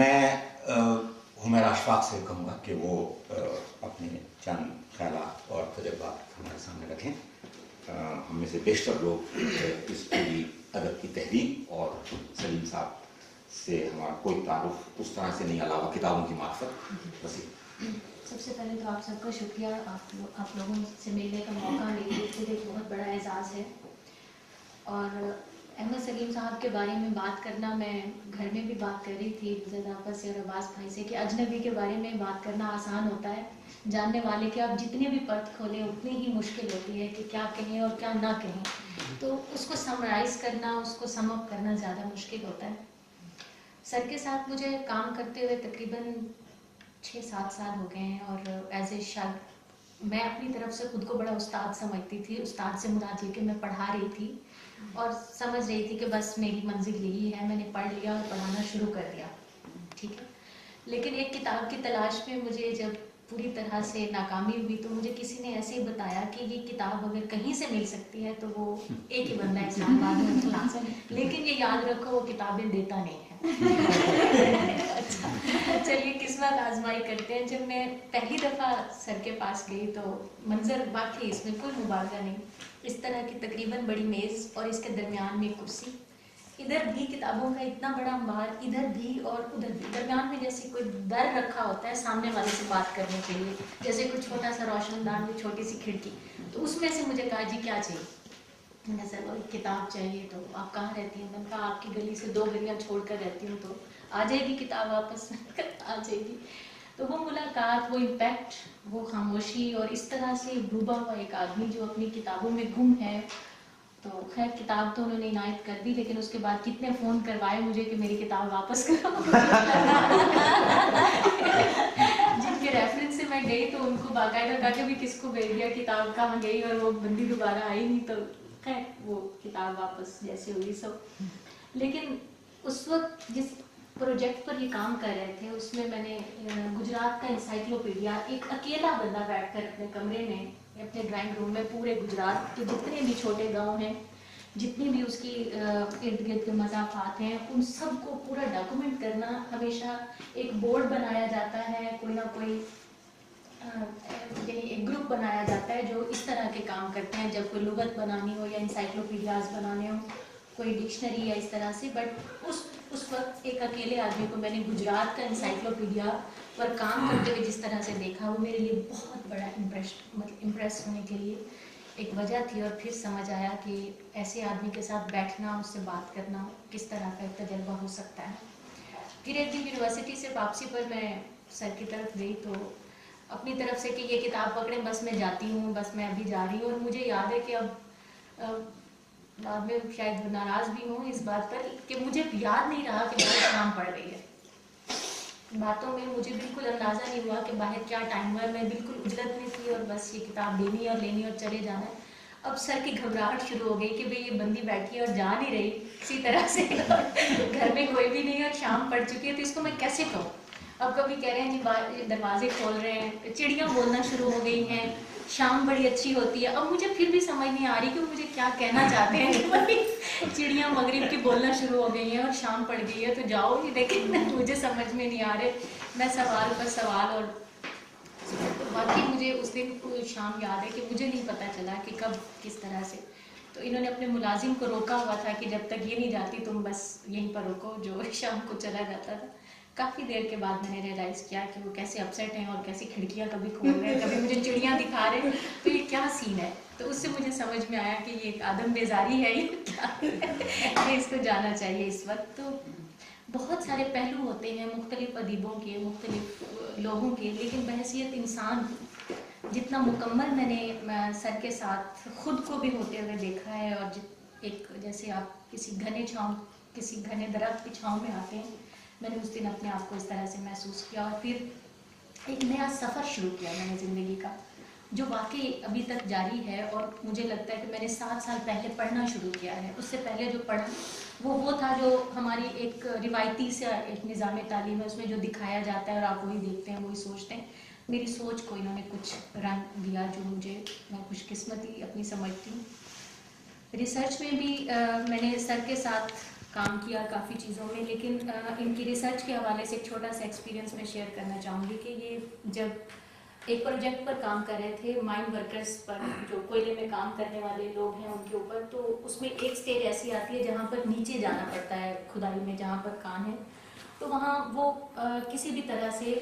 میں حمیر اشفاق سے کہوں گا کہ وہ اپنے چند خیالات اور تجربات ہمارے سامنے رکھیں. ہم میں سے بیشتر لوگ اس پوری ادب کی تحریک اور سلیم صاحب سے ہمارا کوئی تعارف اس طرح سے نہیں علاوہ کتابوں کی معرفت. سب سے پہلے تو آپ سب کا شکریہ. آپ لوگوں سے ملنے کا موقع ملی خود ایک بہت بڑا اعزاز ہے. اور احمد سلیم صاحب کے بارے میں بات کرنا، میں گھر میں بھی بات کر رہی تھی زیادہ آپس سے اور عباس بھائی سے کہ اجنبی کے بارے میں بات کرنا آسان ہوتا ہے، جاننے والے کے آپ جتنے بھی پرت کھولیں اتنی ہی مشکل ہوتی ہے کہ کیا کہیں اور کیا نہ کہیں. تو اس کو سمرائز کرنا، اس کو سم اپ کرنا زیادہ مشکل ہوتا ہے. سر کے ساتھ مجھے کام کرتے ہوئے تقریباً 6-7 سال ہو گئے ہیں. اور ایز اے شاگرد میں اپنی طرف سے خود کو بڑا استاد سمجھتی تھی. استاد سے مراد یہ کہ میں پڑھا رہی تھی اور سمجھ رہی تھی کہ بس میری منزل یہی ہے، میں نے پڑھ لیا اور پڑھانا شروع کر دیا. ٹھیک ہے. لیکن ایک کتاب کی تلاش میں مجھے جب پوری طرح سے ناکامی ہوئی تو مجھے کسی نے ایسے ہی بتایا کہ یہ کتاب اگر کہیں سے مل سکتی ہے تو وہ ایک ہی بندہ ہے اسلام آباد میں خلاص ہے، لیکن یہ یاد رکھو وہ کتابیں دیتا نہیں ہے. اچھا چلیے قسمت آزمائی کرتے ہیں. جب میں پہلی دفعہ سر کے پاس گئی تو منظر واقعی اس میں کوئی مبالغہ نہیں. اس طرح کی تقریباً بڑی میز اور اس کے درمیان میں کرسی، ادھر بھی کتابوں کا اتنا بڑا انبار، ادھر بھی اور ادھر بھی، درمیان میں جیسے کوئی در رکھا ہوتا ہے سامنے والے سے بات کرنے کے لیے، جیسے کوئی چھوٹا سا روشن دان، کوئی چھوٹی سی کھڑکی. تو اس میں سے مجھے کہا جی کیا چاہیے. میں نے سر ایک کتاب چاہیے. تو آپ کہاں رہتی ہیں؟ میں نے کہا آپ کی گلی سے 2 گلیاں چھوڑ کر رہتی ہوں. تو آ جائے گی کتاب واپس؟ آ جائے گی. تو وہ ملاقات، وہ امپیکٹ، وہ خاموشی اور اس طرح سے ڈوبا ہوا ایک آدمی جو اپنی کتابوں میں گم ہے. تو خیر کتاب تو انہوں نے عنایت کر دی، لیکن اس کے بعد کتنے فون کروائے مجھے کہ میری کتاب واپس کرو. جن کے ریفرنس سے میں گئی تو ان کو باقاعدہ کہا کہ بھی کس کو بھیج دیا، کتاب کہاں گئی، اور وہ بندی دوبارہ آئی نہیں. تو خیر وہ کتاب واپس جیسے ہوئی سب. لیکن اس وقت جس پروجیکٹ پر یہ کام کر رہے تھے اس میں میں نے گجرات کا انسائکلوپیڈیا ایک اکیلا بندہ بیٹھ کر اپنے کمرے میں، اپنے ڈرائنگ روم میں پورے گجرات کے جتنے بھی چھوٹے گاؤں ہیں، جتنی بھی اس کی ارد گرد کے مضافات ہیں، ان سب کو پورا ڈاکومنٹ کرنا. ہمیشہ ایک بورڈ بنایا جاتا ہے، کوئی نہ کوئی یعنی ایک گروپ بنایا جاتا ہے جو اس طرح کے کام کرتے ہیں جب کوئی لغت بنانی ہو یا انسائکلوپیڈیاز بنانے ہوں، کوئی ڈکشنری یا اس طرح سے. بٹ اس وقت ایک اکیلے آدمی کو میں نے گجرات کا انسائکلوپیڈیا پر کام کرتے ہوئے جس طرح سے دیکھا، وہ میرے لیے بہت بڑا امپریس ہونے کے لیے ایک وجہ تھی. اور پھر سمجھ آیا کہ ایسے آدمی کے ساتھ بیٹھنا، اس سے بات کرنا کس طرح کا ایک تجربہ ہو سکتا ہے. پھر ایک دن یونیورسٹی سے واپسی پر میں سر کی طرف گئی تو اپنی طرف سے کہ یہ کتاب پکڑیں، بس میں جاتی ہوں، بس میں ابھی جا رہی ہوں. اور مجھے یاد ہے کہ اب بعد میں شاید ناراض بھی ہوں اس بات پر کہ مجھے یاد نہیں رہا کہ باہر شام پڑ گئی ہے. باتوں میں مجھے بالکل اندازہ نہیں ہوا کہ باہر کیا ٹائم ہوا ہے. میں بالکل اجلت میں تھی اور بس یہ کتاب دینی اور لینی اور چلے جانا ہے. اب سر کی گھبراہٹ شروع ہو گئی کہ بھئی یہ بندی بیٹھی ہے اور جا نہیں رہی کسی طرح سے، گھر میں کوئی بھی نہیں اور شام پڑ چکی ہے، تو اس کو میں کیسے کہوں. اب کبھی کہہ رہے ہیں جی دروازے کھول رہے ہیں، چڑیاں بولنا شروع ہو گئی ہیں، شام بڑی اچھی ہوتی ہے. اب مجھے پھر بھی سمجھ نہیں آ رہی کہ مجھے کیا کہنا چاہتے ہیں. چڑیاں مغرب کی بولنا شروع ہو گئی ہیں اور شام پڑ گئی ہے تو جاؤ گی، لیکن مجھے سمجھ میں نہیں آ رہے. میں سوال پر سوال، اور باقی مجھے اس دن شام یاد ہے کہ مجھے نہیں پتہ چلا کہ کب کس طرح سے. تو انہوں نے اپنے ملازم کو روکا ہوا تھا کہ جب تک یہ نہیں جاتی تم بس یہیں پر رکو، جو شام کو چلا جاتا تھا. کافی دیر کے بعد میں نے ریئلائز کیا کہ وہ کیسے اپسیٹ ہیں اور کیسی کھڑکیاں کبھی کھول رہے ہیں، کبھی مجھے چڑیاں دکھا رہے ہیں، تو یہ کیا سین ہے. تو اس سے مجھے سمجھ میں آیا کہ یہ ایک آدم بیزاری ہے، یہ کیا ہے، اس کو جانا چاہیے اس وقت. تو بہت سارے پہلو ہوتے ہیں مختلف ادیبوں کے، مختلف لوگوں کے، لیکن بحیثیت انسان جتنا مکمل میں نے سر کے ساتھ خود کو بھی ہوتے ہوئے دیکھا ہے. اور ایک جیسے آپ کسی گھنے درخت کی چھاؤں میں آتے ہیں، میں نے اس دن اپنے آپ کو اس طرح سے محسوس کیا. اور پھر ایک نیا سفر شروع کیا میں نے زندگی کا، جو واقعی ابھی تک جاری ہے. اور مجھے لگتا ہے کہ میں نے 7 سال پہلے پڑھنا شروع کیا ہے. اس سے پہلے جو پڑھا وہ تھا جو ہماری ایک روایتی سے ایک نظام تعلیم ہے، اس میں جو دکھایا جاتا ہے اور آپ وہی دیکھتے ہیں، وہی سوچتے ہیں. میری سوچ کو انہوں نے کچھ رنگ دیا جو میں خوش قسمتی اپنی سمجھتی ہوں. ریسرچ میں بھی میں نے سر کے ساتھ کام کیا کافی چیزوں میں، لیکن ان کی ریسرچ کے حوالے سے ایک چھوٹا سا ایکسپیرینس میں شیئر کرنا چاہوں گی کہ یہ جب ایک پروجیکٹ پر کام کر رہے تھے مائن ورکرز پر، جو کوئلے میں کام کرنے والے لوگ ہیں ان کے اوپر، تو اس میں ایک سٹیج ایسی آتی ہے جہاں پر نیچے جانا پڑتا ہے کھدائی میں، جہاں پر کان ہے، تو وہاں وہ کسی بھی طرح سے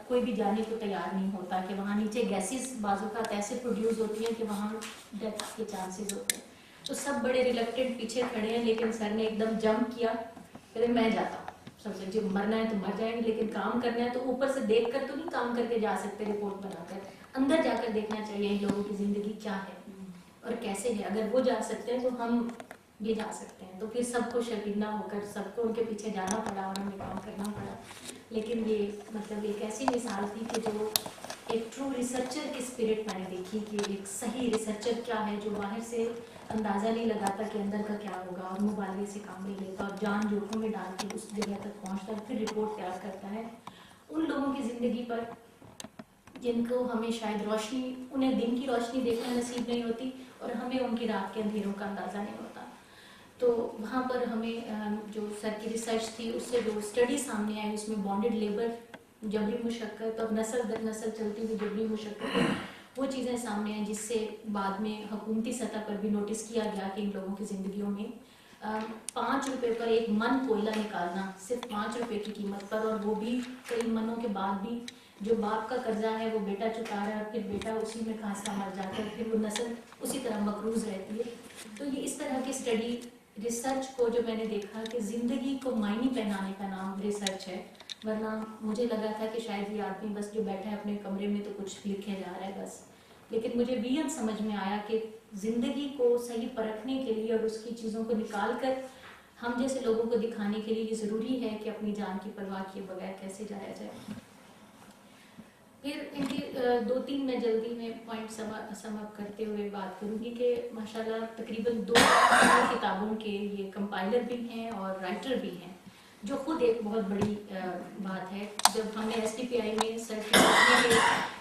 کوئی بھی جانے کو تیار نہیں ہوتا کہ وہاں نیچے گیسز بعض اوقات ایسے پروڈیوس ہوتی ہیں کہ وہاں ڈیتھ کے چانسز ہوتے ہیں. تو سب بڑے ریلیکٹڈ پیچھے کھڑے ہیں، لیکن سر نے ایک دم جمپ کیا، کہتے میں جاتا ہوں، سب سے جب مرنا ہے تو مر جائیں گے لیکن کام کرنا ہے، تو اوپر سے دیکھ کر تو نہیں کام کر کے جا سکتے رپورٹ بنا کر، اندر جا کر دیکھنا چاہیے ان لوگوں کی زندگی کیا ہے اور کیسے ہے. اگر وہ جا سکتے ہیں تو ہم بھی جا سکتے ہیں. تو پھر سب کو شرمندہ ہو کر سب کو ان کے پیچھے جانا پڑا اور ہمیں کام کرنا پڑا. لیکن یہ مطلب ایک ایسی مثال تھی کہ جو ایک ٹرو ریسرچر کی اسپرٹ میں نے دیکھی کہ ایک صحیح ریسرچر کیا ہے، جو باہر سے اندازہ نہیں لگاتا کہ اندر کا کیا ہوگا اور مبالغے سے کام نہیں لیتا اور جان جوکھوں میں ڈال کے اس جگہ تک پہنچتا ہے، پھر رپورٹ تیار کرتا ہے. ان لوگوں کی زندگی پر جن کو ہمیں شاید روشنی، انہیں دن کی روشنی دیکھنا نصیب نہیں ہوتی اور ہمیں ان کی رات کے اندھیروں کا اندازہ نہیں ہوتا. تو وہاں پر ہمیں جو سر کی ریسرچ تھی اس سے جو اسٹڈی سامنے آئی، اس میں بانڈڈ لیبر، جبری مشقت اور نسل در نسل چلتی ہوئی جبری مشقت، وہ چیزیں سامنے آئیں جس سے بعد میں حکومتی سطح پر بھی نوٹس کیا گیا کہ ان لوگوں کی زندگیوں میں 5 روپے پر ایک من کوئلہ نکالنا، صرف 5 روپے کی قیمت پر، اور وہ بھی کئی منوں کے بعد بھی جو باپ کا قرضہ ہے وہ بیٹا چکا رہا ہے، پھر بیٹا اسی میں کھانسا مر جاتا ہے، پھر وہ نسل اسی طرح مقروض رہتی ہے. تو یہ اس طرح کی اسٹڈی ریسرچ کو جو میں نے دیکھا کہ زندگی کو معنی پہنانے کا نام ریسرچ ہے، ورنہ مجھے لگا تھا کہ شاید یہ آدمی بس جو بیٹھا ہے اپنے کمرے میں تو کچھ لکھے جا رہا ہے بس. لیکن مجھے بھی سمجھ میں آیا کہ زندگی کو صحیح پرکھنے کے لیے اور اس کی چیزوں کو نکال کر ہم جیسے لوگوں کو دکھانے کے لیے یہ ضروری ہے کہ اپنی جان کی پرواہ کیے بغیر کیسے جایا جائے. پھر ان کی 2-3 میں جلدی میں پوائنٹ سم اپ کرتے ہوئے بات کروں گی کہ ماشاءاللہ تقریباً 2 کتابوں کے یہ کمپائلر بھی ہیں اور رائٹر بھی ہیں، جو خود ایک بہت بڑی بات ہے. جب ہم نے ایس ٹی پی آئی میں سر کے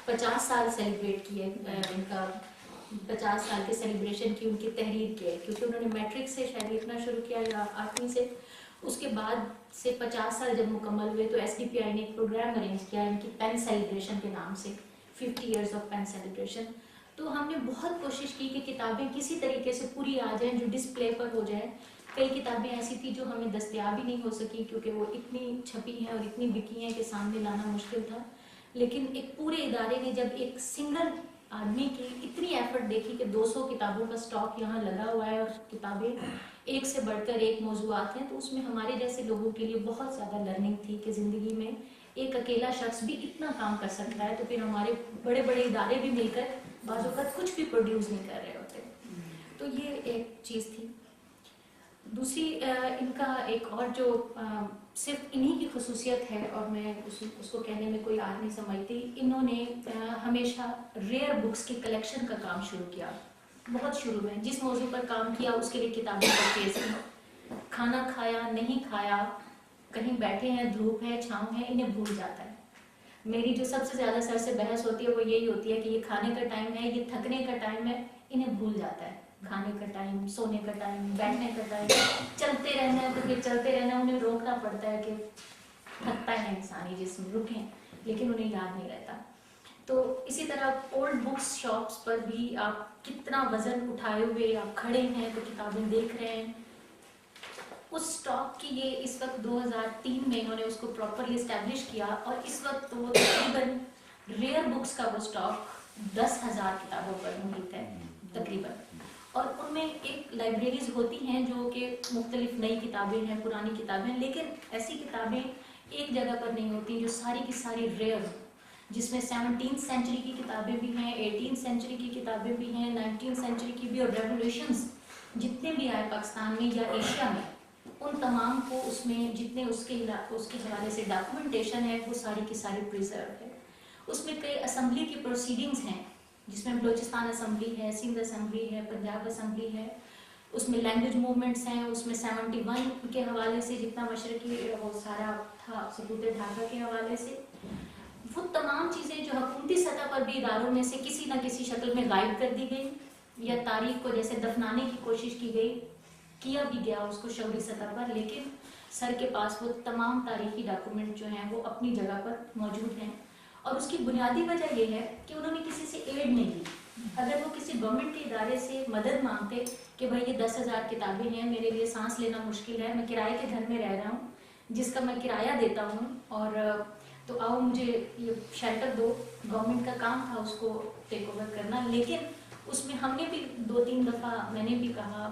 50 سال سیلیبریٹ کیے، ان کا 50 سال کے سیلیبریشن کی ان کی تحریر کے، کیونکہ انہوں نے میٹرک سے شاید لکھنا شروع کیا یا 8ویں سے، اس کے بعد سے 50 سال جب مکمل ہوئے تو ایس ڈی پی آئی نے ایک پروگرام ارینج کیا ان کی پین سیلیبریشن کے نام سے، 50 ایئرز آف پین سیلیبریشن. تو ہم نے بہت کوشش کی کہ کتابیں کسی طریقے سے پوری آ جائیں جو ڈسپلے پر ہو جائیں. کئی کتابیں ایسی تھیں جو ہمیں دستیاب ہی نہیں ہو سکی کیونکہ وہ اتنی چھپی ہیں اور اتنی بکی ہیں کہ سامنے لانا مشکل تھا. لیکن ایک پورے ادارے نے جب ایک سنگل آدمی کی اتنی ایفرٹ دیکھی کہ 200 کتابوں کا سٹاک یہاں لگا ہوا ہے اور کتابیں ایک سے بڑھ کر ایک موضوعات ہیں، تو اس میں ہمارے جیسے لوگوں کے لیے بہت زیادہ لرننگ تھی کہ زندگی میں ایک اکیلا شخص بھی اتنا کام کر سکتا ہے، تو پھر ہمارے بڑے بڑے ادارے بھی مل کر بعض اوقات کچھ بھی پروڈیوس نہیں کر رہے ہوتے. تو یہ ایک چیز تھی. دوسری ان کا ایک اور جو صرف انہی کی خصوصیت ہے اور میں اس کو کہنے میں کوئی آج نہیں سمجھتی، انہوں نے ہمیشہ ریئر بکس کی کلیکشن کا کام شروع کیا. بہت شروع میں جس موضوع پر کام کیا اس کے لیے کتابیں پرچیز کی. کھانا کھایا نہیں کھایا، کہیں بیٹھے ہیں دھوپ ہے چھاؤں ہے، انہیں بھول جاتا ہے. میری جو سب سے زیادہ سر سے بحث ہوتی ہے وہ یہی ہوتی ہے کہ یہ کھانے کا ٹائم ہے، یہ تھکنے کا ٹائم ہے، انہیں بھول جاتا ہے. کھانے کا ٹائم، سونے کا ٹائم، بیٹھنے کا ٹائم، چلتے رہنا ہے تو پھر چلتے رہنا. انہیں روکنا پڑتا ہے کہ تھکتا ہے انسانی جسم، رکیں، لیکن انہیں یاد نہیں رہتا. تو اسی طرح اولڈ بکس شاپس پر بھی آپ کتنا وزن اٹھائے ہوئے آپ کھڑے ہیں تو کتابیں دیکھ رہے ہیں. اس سٹاک کی یہ اس وقت 2003 میں انہوں نے اس کو پراپرلی اسٹیبلش کیا اور اس وقت وہ تقریباً ریئر بکس کا وہ سٹاک 10,000 کتابوں پر محیط ہے تقریباً. اور ان میں ایک لائبریریز ہوتی ہیں جو کہ مختلف نئی کتابیں ہیں، پرانی کتابیں، لیکن ایسی کتابیں ایک جگہ پر نہیں ہوتی جو ساری کی ساری ریئر ہوں، جس میں 17th سینچری کی کتابیں بھی ہیں، 18th سینچری کی کتابیں بھی ہیں، 19th سینچری کی بھی، اور ریولیوشنز جتنے بھی آئے پاکستان میں یا ایشیا میں، ان تمام کو اس میں جتنے اس کے حوالے سے ڈاکومنٹیشن ہے وہ ساری کی ساری پریزرو ہے. اس میں کئی اسمبلی کی پروسیڈنگز ہیں جس میں بلوچستان اسمبلی ہے، سندھ اسمبلی ہے، پنجاب اسمبلی ہے. اس میں لینگویج موومنٹس ہیں، اس میں 71 کے حوالے سے جتنا مشرقی وہ سارا تھا سقوط ڈھاکہ کے حوالے سے. وہ تمام چیزیں جو حکومتی سطح پر بھی اداروں میں سے کسی نہ کسی شکل میں غائب کر دی گئی یا تاریخ کو جیسے دفنانے کی کوشش کی گئی. کیا بھی گیا اس کو شعوری سطح پر، لیکن سر کے پاس وہ تمام تاریخی ڈاکومنٹ جو ہیں وہ اپنی جگہ پر موجود ہیں. اور اس کی بنیادی وجہ یہ ہے کہ انہوں نے کسی سے ایڈ نہیں لی. اگر وہ کسی گورنمنٹ کے ادارے سے مدد مانگتے کہ بھائی یہ 10,000 کتابیں ہیں، میرے لیے سانس لینا مشکل ہے، میں کرائے کے گھر میں رہ رہا ہوں جس کا میں کرایہ دیتا ہوں، اور تو آؤ مجھے یہ شیلٹر دو، گورنمنٹ کا کام تھا اس کو ٹیک اوور کرنا. لیکن اس میں ہم نے بھی 2-3 دفعہ میں نے بھی کہا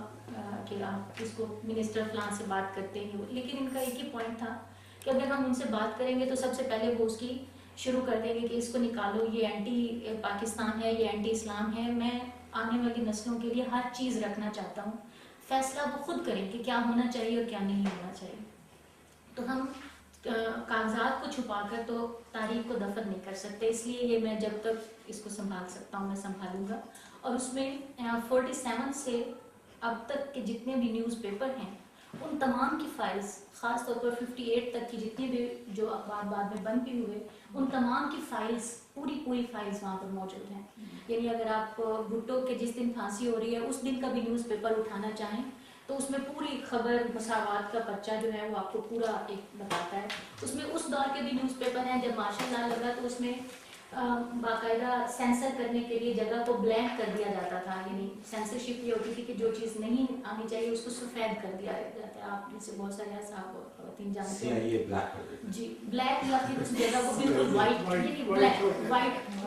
کہ آپ اس کو منسٹر فلاں سے بات کرتے ہیں، لیکن ان کا ایک ہی پوائنٹ تھا کہ اگر ہم ان سے بات کریں گے تو سب سے پہلے وہ اس کی شروع کر دیں گے کہ اس کو نکالو، یہ اینٹی پاکستان ہے، یہ اینٹی اسلام ہے. میں آنے والی نسلوں کے لیے ہر چیز رکھنا چاہتا ہوں، فیصلہ وہ خود کریں کہ کیا ہونا چاہیے اور کیا نہیں ہونا چاہیے. تو ہم کاغذات کو چھپا کر تو تاریخ کو دفن نہیں کر سکتے، اس لیے یہ میں جب تک اس کو سنبھال سکتا ہوں میں سنبھالوں گا. اور اس میں 47 سے اب تک کے جتنے بھی نیوز پیپر ہیں ان تمام کی فائلز، خاص طور پر 58 تک کی جتنے بھی جو اخبار بعد میں بند بھی ہوئے، ان تمام کی فائلز پوری فائلز وہاں پر موجود ہیں. یعنی اگر آپ بھٹو کے جس دن پھانسی ہو رہی ہے اس دن کا بھی نیوز پیپر اٹھانا چاہیں تو اس میں پوری خبر مساوات کا پرچہ جو ہے وہ آپ کو پورا ایک بتاتا ہے. اس میں اس دور کے بھی نیوز پیپر ہیں. جب مارشل لا لگا تو اس میں باقاعدہ سینسر کرنے کے لیے جگہ کو بلینک کر دیا جاتا تھا. یعنی سینسرشپ یہ ہوتی تھی کہ جو چیز نہیں آنی چاہیے اس کو سفید کر دیا جاتا ہے. آپ میں سے بہت سارے صاحب خواتین جانتے ہیں جی، بلیک یا پھر اس جگہ کو بالکل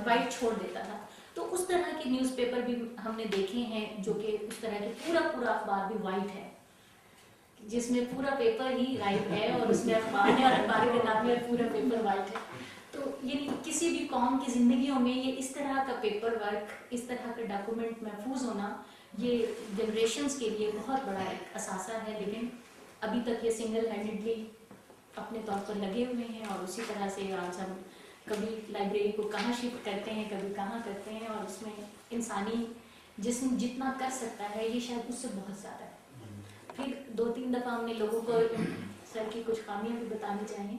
وائٹ چھوڑ دیتا تھا. تو اس طرح کے نیوز پیپر بھی ہم نے دیکھے ہیں جو کہ اس طرح کے پورا اخبار بھی وائٹ ہے، جس میں پورا پیپر ہی رائٹ ہے اور اس میں اخبار ہے اور اخبار کے نام میں پورا پیپر وائٹ ہے. تو یعنی کسی بھی قوم کی زندگیوں میں یہ اس طرح کا پیپر ورک، اس طرح کا ڈاکومنٹ محفوظ ہونا یہ جنریشنز کے لیے بہت بڑا ایک اثاثہ ہے. لیکن ابھی تک یہ سنگل ہینڈڈلی اپنے طور پر لگے ہوئے ہیں، اور اسی طرح سے آج ہم کبھی لائبریری کو کہاں شفٹ کرتے ہیں، کبھی کہاں کرتے ہیں، اور اس میں انسانی جسم جتنا کر سکتا ہے یہ شاید اس سے بہت زیادہ ہے. پھر 2-3 دفعہ ہم نے لوگوں کو سر کی کچھ خامیاں بھی بتانی چاہیے.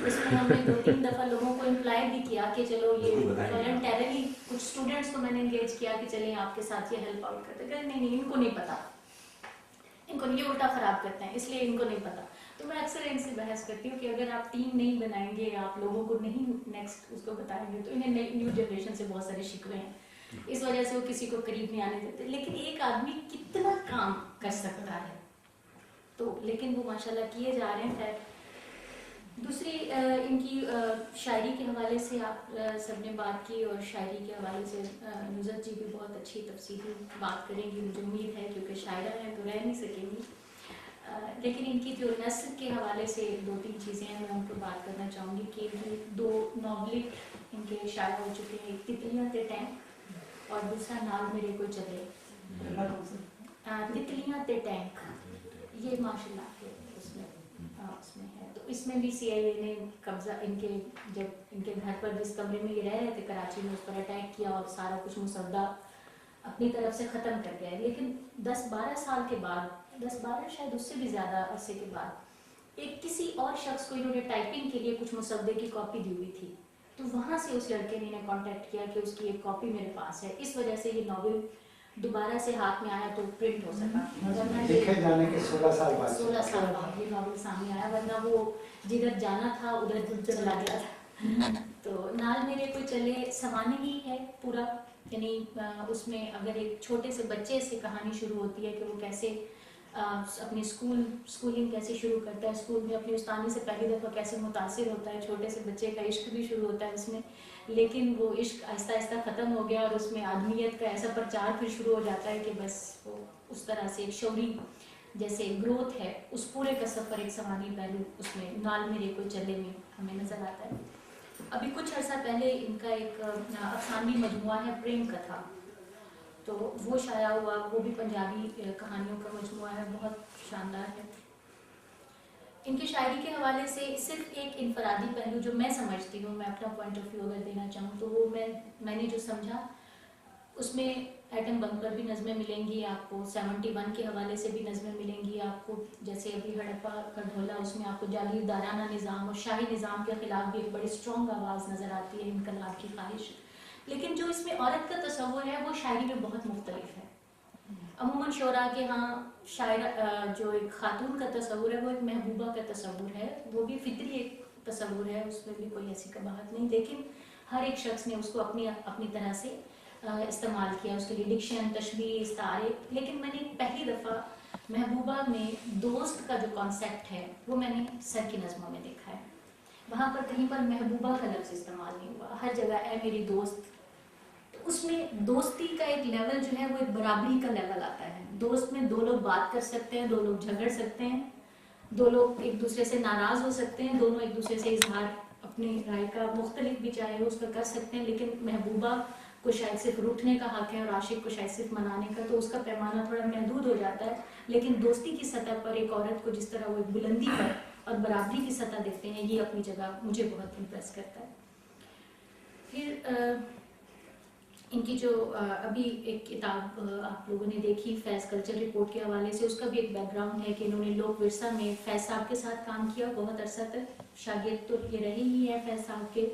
اس میں ہم نے 2-3 دفعہ لوگوں کو امپلائی بھی کیا کہ چلو یہ والنٹیرلی کچھ اسٹوڈنٹس کو میں نے انگیج کیا کہ چلیں آپ کے ساتھ یہ ہیلپ آؤٹ کرتے. نہیں ان کو نہیں پتا، ان کو یہ الٹا خراب کرتے ہیں اس لیے ان کو نہیں پتا. تو میں اکثر ان سے بحث کرتی ہوں کہ اگر آپ ٹیم نہیں بنائیں گے، آپ لوگوں کو نہیں نیکسٹ اس کو بتائیں گے تو انہیں نیو جنریشن سے بہت سارے شکوے ہیں، اس وجہ سے وہ کسی کو قریب نہیں آنے دیتے. لیکن ایک آدمی کتنا کام کر سکتا ہے، تو لیکن وہ ماشاءاللہ کیے جا رہے ہیں. خیر دوسری ان کی شاعری کے حوالے سے آپ سب نے بات کی، اور شاعری کے حوالے سے نصرت جی بھی بہت اچھی تفصیلی بات کریں گی مجھے امید ہے، کیونکہ شاعرہ ہیں تو رہ نہیں سکیں گی. لیکن ان کی جو نثر کے حوالے سے 2-3 چیزیں ہیں میں ان کو بات کرنا چاہوں گی کہ 2 ناولک ان کے شائع ہو چکے ہیں، ایک تتلیاں تے ٹینک اور دوسرا نال میرے کو چلے. تتلیاں تے ٹینک یہ ماشاء اللہ کے اس میں ہے. تو اس میں بھی CIA نے قبضہ ان کے جب ان کے گھر پر جس کمرے میں یہ رہ رہے تھے کراچی میں اس پر اٹیک کیا اور سارا کچھ مسودہ اپنی طرف سے ختم کر گیا. لیکن 10-12 سال کے بعد، 10-12 شاید اس سے بھی زیادہ عرصے کے بعد ایک کسی اور شخص کو انہوں نے ٹائپنگ کے لیے کچھ مسودے کی کاپی دی ہوئی تھی، تو وہاں سے اس لڑکے نے انہیں کانٹیکٹ کیا کہ اس کی ایک کاپی میرے پاس ہے. اس وجہ سے یہ ناول دوبارہ سے ہاتھ میں آیا تو پرنٹ ہو سکا. لکھے جانے کے 16 سال بعد یہ ناول سامنے آیا، ورنہ وہ جدھر جانا تھا ادھر چلا گیا تھا. تو نال میرے کو چلے سوانح ہی ہے پورا. یعنی اس میں اگر ایک چھوٹے سے بچے سے کہانی شروع ہوتی ہے کہ وہ کیسے اپنی اسکولنگ کیسے شروع کرتا ہے، اسکول میں اپنے استانی سے پہلی دفعہ کیسے متاثر ہوتا ہے، چھوٹے سے بچے کا عشق بھی شروع ہوتا ہے اس میں. لیکن وہ عشق آہستہ آہستہ ختم ہو گیا اور اس میں آدمیت کا ایسا پرچار پھر شروع ہو جاتا ہے کہ بس وہ اس طرح سے ایک شعوری جیسے گروتھ ہے، اس پورے کا سفر ایک سوانحی پہلو اس میں نال میرے کو چلے میں ہمیں نظر آتا ہے. ابھی کچھ عرصہ پہلے ان کا ایک افسانوی مجموعہ ہے پریم کتھا، تو وہ شائع ہوا، وہ بھی پنجابی کہانیوں کا مجموعہ ہے، بہت شاندار ہے. ان کی شاعری کے حوالے سے صرف ایک انفرادی پہلو جو میں سمجھتی ہوں، میں اپنا پوائنٹ آف ویو اگر دینا چاہوں تو وہ میں نے جو سمجھا اس میں ایٹم بم پر بھی نظمیں ملیں گی آپ کو، 71 کے حوالے سے بھی نظمیں ملیں گی آپ کو، جیسے ابھی ہڑپا کا ڈھولا اس میں آپ کو جاگیردارانہ نظام اور شاہی نظام کے خلاف بھی ایک بڑی اسٹرانگ آواز نظر آتی ہے، انقلاب کی خواہش. لیکن جو اس میں عورت کا تصور ہے وہ شاعری میں بہت مختلف ہے. عموماً شعراء کے ہاں شاعر جو ایک خاتون کا تصور ہے وہ ایک محبوبہ کا تصور ہے، وہ بھی فطری ایک تصور ہے، اس میں بھی کوئی ایسی قباحت نہیں، لیکن ہر ایک شخص نے اس کو اپنی طرح سے استعمال کیا، اس کے لیے ڈکشن، تشبیہ، استعارے. لیکن میں نے پہلی دفعہ محبوبہ میں دوست کا جو کانسیپٹ ہے وہ میں نے سر کی نظموں میں دیکھا ہے. وہاں پر کہیں پر محبوبہ کا لفظ استعمال نہیں ہوا، ہر جگہ اے میری دوست. تو اس میں دوستی کا ایک لیول جو ہے وہ ایک برابری کا لیول آتا ہے. دوست میں دو لوگ بات کر سکتے ہیں، دو لوگ جھگڑ سکتے ہیں، دو لوگ ایک دوسرے سے ناراض ہو سکتے ہیں، دونوں ایک دوسرے سے اظہار اپنی رائے کا مختلف بھی چاہے ہو اس کا کر سکتے ہیں. لیکن محبوبہ کو شاید صرف روٹھنے کا حق ہے اور عاشق کو شاید صرف منانے کا، تو اس کا پیمانہ تھوڑا محدود ہو جاتا ہے. لیکن دوستی کی سطح پر ایک عورت کو جس طرح وہ ایک بلندی پر اور برابری کی سطح دیکھتے ہیں، یہ اپنی جگہ مجھے بہت امپریس کرتا ہے. پھر ان کی جو ابھی ایک کتاب آپ لوگوں نے دیکھی فیض کلچر رپورٹ کے حوالے سے، اس کا بھی ایک بیک گراؤنڈ ہے کہ انہوں نے لوک ورثہ میں فیض صاحب کے ساتھ کام کیا بہت عرصہ تک. شاگرد تو یہ رہے ہی ہیں فیض صاحب کے،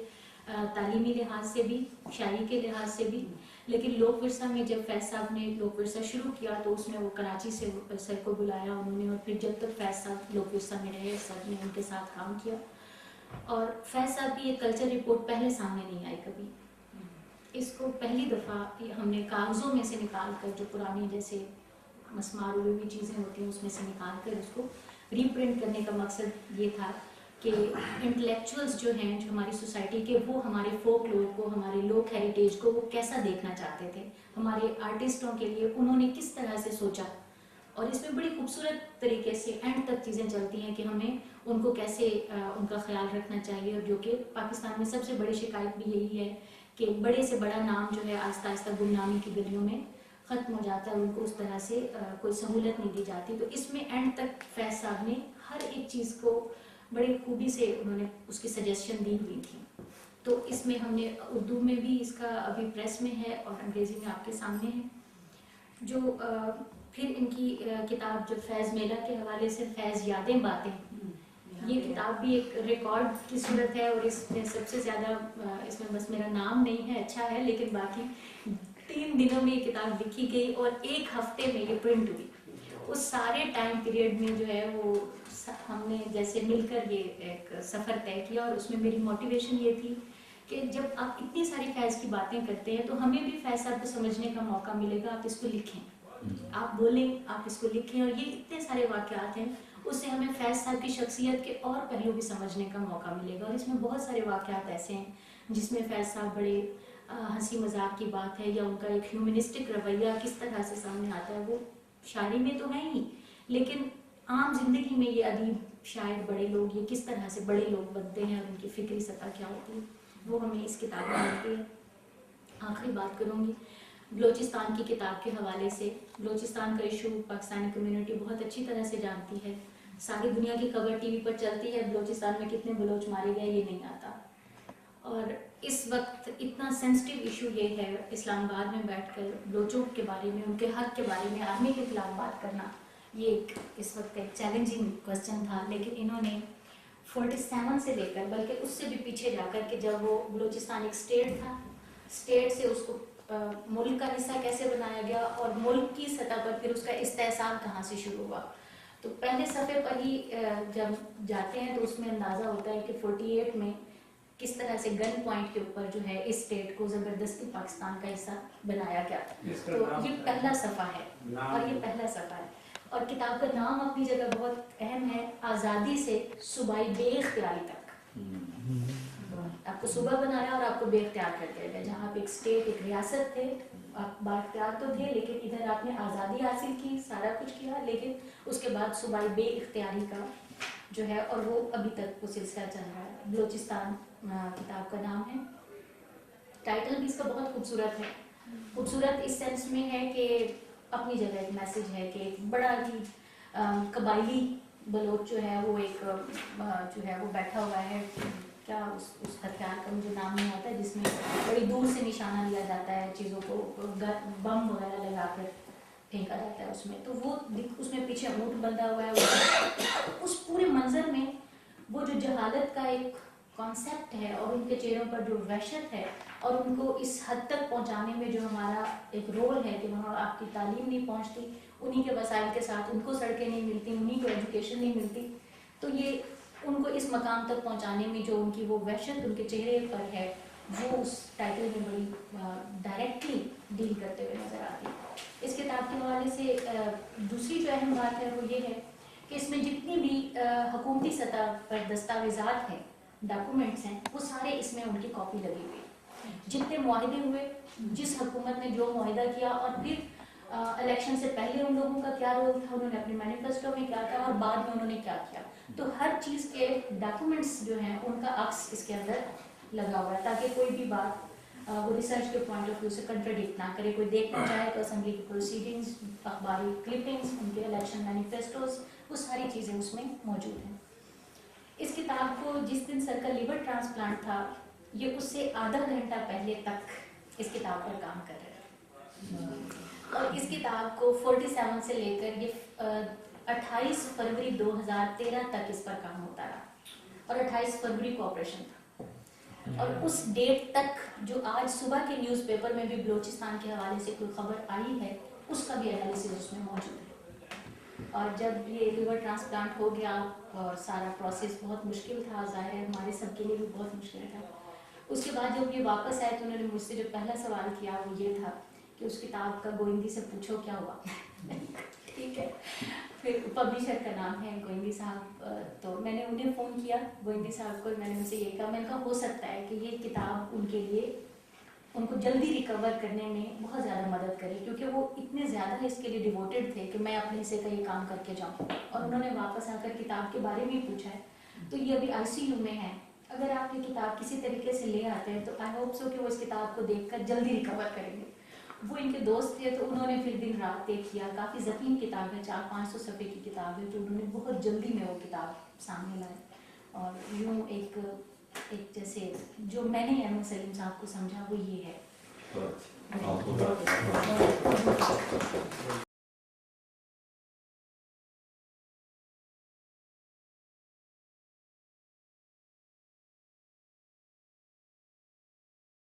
تعلیمی لحاظ سے بھی، شاعری کے لحاظ سے بھی. لیکن لوک ورثہ میں جب فیض صاحب نے لوک ورثہ شروع کیا تو اس میں وہ کراچی سے سر کو بلایا انہوں نے، اور پھر جب تک فیض صاحب لوک ورثہ میں رہے سر نے ان کے ساتھ کام کیا. اور فیض صاحب کی یہ کلچر رپورٹ پہلے سامنے نہیں آئی کبھی. اس کو پہلی دفعہ ہم نے کاغذوں میں سے نکال کر، جو پرانی جیسے مسمار علومی چیزیں ہوتی ہیں اس میں سے نکال کر اس کو ری پرنٹ کرنے کا مقصد یہ تھا کہ انٹلیکچوئلز جو ہیں جو ہماری سوسائٹی کے، وہ ہمارے فوک لور کو، ہمارے لوک ہیریٹیج کو وہ کیسا دیکھنا چاہتے تھے، ہمارے آرٹسٹوں کے لیے انہوں نے کس طرح سے سوچا. اور اس میں بڑی خوبصورت طریقے سے اینڈ تک چیزیں چلتی ہیں کہ ہمیں ان کو کیسے ان کا خیال رکھنا چاہیے. اور جو کہ پاکستان میں سب سے بڑی شکایت بھی یہی ہے کہ بڑے سے بڑا نام جو ہے آہستہ آہستہ گمنامی کی گلیوں میں ختم ہو جاتا ہے، ان کو اس طرح سے کوئی سہولت نہیں دی جاتی. تو اس میں اینڈ تک فیض صاحب نے ہر ایک چیز کو بڑی خوبی سے انہوں نے اس کی سجیشن دی ہوئی تھی. تو اس میں ہم نے اردو میں بھی اس کا ابھی پریس میں ہے اور انگریزی میں آپ کے سامنے ہے. جو پھر ان کی کتاب جو فیض میلہ کے حوالے سے فیض یادیں باتیں، یہ کتاب بھی ایک ریکارڈ کی صورت ہے. اور اس میں سب سے زیادہ اس میں بس میرا نام نہیں ہے، اچھا ہے، لیکن باقی 3 دنوں میں یہ کتاب لکھی گئی اور 1 ہفتے میں یہ پرنٹ ہوئی. اس سارے ٹائم پیریڈ میں جو ہے وہ ہم نے جیسے مل کر یہ ایک سفر طے کیا. اور اس میں میری موٹیویشن یہ تھی کہ جب آپ اتنی ساری فیض کی باتیں کرتے ہیں تو ہمیں بھی فیض صاحب کو سمجھنے کا موقع ملے گا. آپ اس کو لکھیں، آپ بولیں، آپ اس کو لکھیں. اور یہ اتنے سارے واقعات ہیں، اس سے ہمیں فیض صاحب کی شخصیت کے اور پہلو بھی سمجھنے کا موقع ملے گا. اور اس میں بہت سارے واقعات ایسے ہیں جس میں فیض صاحب بڑے ہنسی مذاق کی بات ہے، یا ان کا ایک ہیومنسٹک رویہ کس طرح سے سامنے آتا ہے. وہ شاعری میں تو ہے ہی، لیکن عام زندگی میں یہ ادیب، شاعر، بڑے لوگ یہ کس طرح سے بڑے لوگ بنتے ہیں اور ان کی فکری سطح کیا ہوتی ہے، وہ ہمیں اس کتاب میں ملتی ہے. آخری بات کروں گی بلوچستان کی کتاب کے حوالے سے. بلوچستان کا ایشو پاکستانی کمیونٹی بہت اچھی طرح سے جانتی ہے. ساری دنیا کی خبر ٹی وی پر چلتی ہے، بلوچستان میں کتنے بلوچ مارے گئے یہ نہیں آتا. اور اس وقت اتنا سینسٹیو ایشو یہ ہے اسلام آباد میں بیٹھ کر بلوچوں کے بارے میں، ان کے حق کے بارے میں آرمی کے خلاف بات کرنا، یہ ایک اس وقت ایک چیلنجنگ کوسچن تھا. لیکن انہوں نے 47 سے لے کر بلکہ اس سے بھی پیچھے جا کر کہ جب وہ بلوچستان ایک اسٹیٹ تھا، اسٹیٹ سے اس کو ملک کا حصہ کیسے بنایا گیا اور ملک کی سطح پر پھر اس کا استحصال کہاں سے شروع ہوا. تو پہلے صفحے پر ہی جب جاتے ہیں تو اس میں اندازہ ہوتا ہے کہ 48 میں کس طرح سے گن پوائنٹ کے اوپر جو ہے اس اسٹیٹ کو زبردستی پاکستان کا حصہ بنایا گیا. تو یہ پہلا صفحہ ہے اور یہ پہلا صفحہ ہے. اور کتاب کا نام اپنی جگہ بہت اہم ہے، آزادی سے صوبائی بے اختیاری تک. آپ کو صوبہ بنایا اور آپ کو بے اختیار کر دیا گیا. جہاں آپ ایک اسٹیٹ، ایک ریاست تھے، آپ با اختیار تو تھے، لیکن ادھر آپ نے آزادی حاصل کی، سارا کچھ کیا، لیکن اس کے بعد صوبائی بے اختیاری کا جو ہے، اور وہ ابھی تک وہ سلسلہ چل رہا ہے. بلوچستان کتاب کا نام ہے. ٹائٹل بھی اس کا بہت خوبصورت ہے. خوبصورت اس سینس میں ہے کہ اپنی جگہ ایک میسج ہے کہ ایک بڑا ہی قبائلی بلوچ جو ہے وہ ایک جو ہے وہ بیٹھا ہوا ہے، کیا اس ہتھیار کا مجھے نام نہیں آتا، جس میں بڑی دور سے نشانہ لیا جاتا ہے، چیزوں کو بم وغیرہ لگا کر پھینکا جاتا ہے اس میں. تو وہ اس میں پیچھے اونٹ بندھا ہوا ہے. اس پورے منظر میں وہ جو جہالت کا ایک کانسیپٹ ہے اور ان کے چہروں پر جو وحشت ہے اور ان کو اس حد تک پہنچانے میں جو ہمارا ایک رول ہے کہ وہاں آپ کی تعلیم نہیں پہنچتی، انہی کے وسائل کے ساتھ ان کو سڑکیں نہیں ملتی، انہی کو ایجوکیشن نہیں ملتی، تو یہ ان کو اس مقام تک پہنچانے میں جو ان کی وہ وحشت ان کے چہرے پر ہے وہ اس ٹائٹل میں بڑی ڈائریکٹلی ڈیل کرتے ہوئے نظر آتی ہے. اس کتاب کے حوالے سے دوسری جو اہم بات ہے وہ یہ ہے کہ اس میں جتنی بھی حکومتی سطح پر دستاویزات ہیں، ڈاکومنٹس ہیں، وہ سارے اس میں ان کی کاپی لگی ہوئی ہے. جتنے معاہدے ہوئے، جس حکومت نے جو معاہدہ کیا، اور پھر الیکشن سے پہلے ان لوگوں کا کیا رول تھا، انہوں نے اپنے مینیفیسٹو میں کیا تھا، اور بعد میں انہوں نے کیا کیا، تو ہر چیز کے ڈاکومنٹس جو ہیں ان کا عکس اس کے اندر لگا ہوا ہے تاکہ کوئی بھی بات وہ ریسرچ کے پوائنٹ آف ویو سے کنٹراڈکٹ نہ کرے. کوئی دیکھنا چاہے تو اسمبلی کی پروسیڈنگز، اخباری کلپنگز، ان کے الیکشن مینیفیسٹوز، وہ ساری چیزیں اس میں موجود ہیں. اس کتاب کو جس دن سر کا لیور ٹرانسپلانٹ تھا، یہ اس سے آدھا گھنٹہ پہلے تک اس کتاب پر کام کر رہے ہیں، اور اس کتاب کو 47 سے لے کر یہ 28 فروری 2013 تک اس پر کام ہوتا رہا، اور 28 فروری کو آپریشن تھا. اور اس ڈیٹ تک جو آج صبح کے نیوز پیپر میں بھی بلوچستان کے حوالے سے کوئی خبر آئی ہے، اس کا بھی انالیسز اس میں موجود ہے. اور جب یہ لیور ٹرانسپلانٹ ہو گیا اور سارا پروسیس بہت مشکل تھا، ظاہر ہے ہمارے سب کے لیے بھی بہت مشکل تھا. اس کے بعد جب یہ واپس آئے تو انہوں نے مجھ سے جو پہلا سوال کیا وہ یہ تھا کہ اس کتاب کا گوئندی سے پوچھو کیا ہوا. ٹھیک ہے، پھر پبلشر کا نام ہے گوئندی صاحب، تو میں نے انہیں فون کیا گوئندی صاحب کو، میں نے ان سے یہ کہا، میں نے کہا ہو سکتا ہے کہ یہ کتاب ان کے لیے ان کو جلدی ریکور کرنے میں بہت زیادہ مدد کرے، کیونکہ وہ اتنے زیادہ اس کے لیے ڈیووٹیڈ تھے کہ میں اپنے حصے کا یہ کام کر کے جاؤں. اور انہوں نے واپس آ کر کتاب کے بارے میں پوچھا ہے، تو یہ ابھی ICU میں ہے. اگر آپ یہ کتاب کسی طریقے سے لے آتے ہیں تو آئی ہوپ سو کہ وہ اس کتاب کو دیکھ کر جلدی ریکور کریں گے. وہ ان کے دوست تھے تو انہوں نے پھر دن رات ایک کیا. کافی ضخیم کتاب ہے، 400-500 صفحے کی کتاب ہے، تو انہوں نے بہت جلدی میں وہ کتاب سامنے لائے. اور یوں ایک جیسے جو میں نے احمد سلیم صاحب کو سمجھا وہ یہ ہے